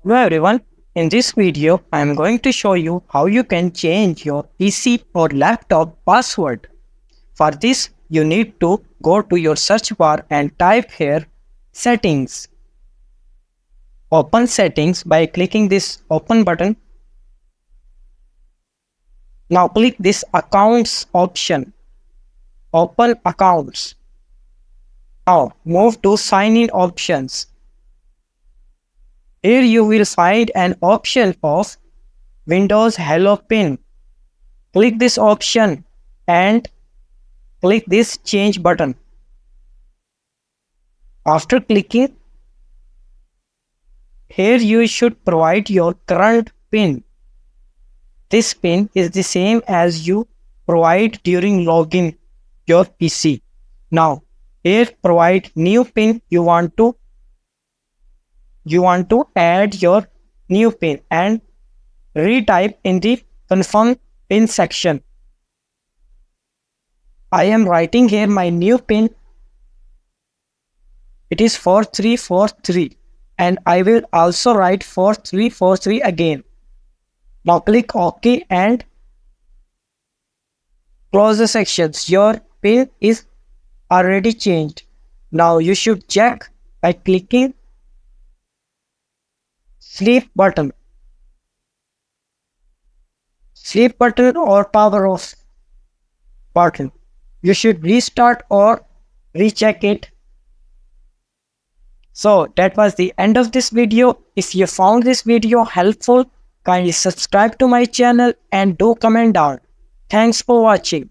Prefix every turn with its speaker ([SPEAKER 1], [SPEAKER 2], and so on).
[SPEAKER 1] Hello everyone, in this video I am going to show you how you can change your PC or laptop password. For this you need to go to your search bar and type here settings. Open settings by clicking this open button. Now click this accounts option. Open accounts. Now move to sign in options. Here you will find an option of Windows Hello Pin. Click this option and click this change button. After clicking, here you should provide your current PIN. This PIN is the same as you provide during login your PC. Now, here provide new PIN. You want to add your new PIN and retype in the confirm PIN section. I am writing here my new PIN. It is 4343 and I will also write 4343 again. Now click OK and close the sections. Your PIN is already changed. Now you should check by clicking sleep button. Sleep button or power off button. You should restart or recheck it. So that was the end of this video. If you found this video helpful, kindly subscribe to my channel and do comment down. Thanks for watching.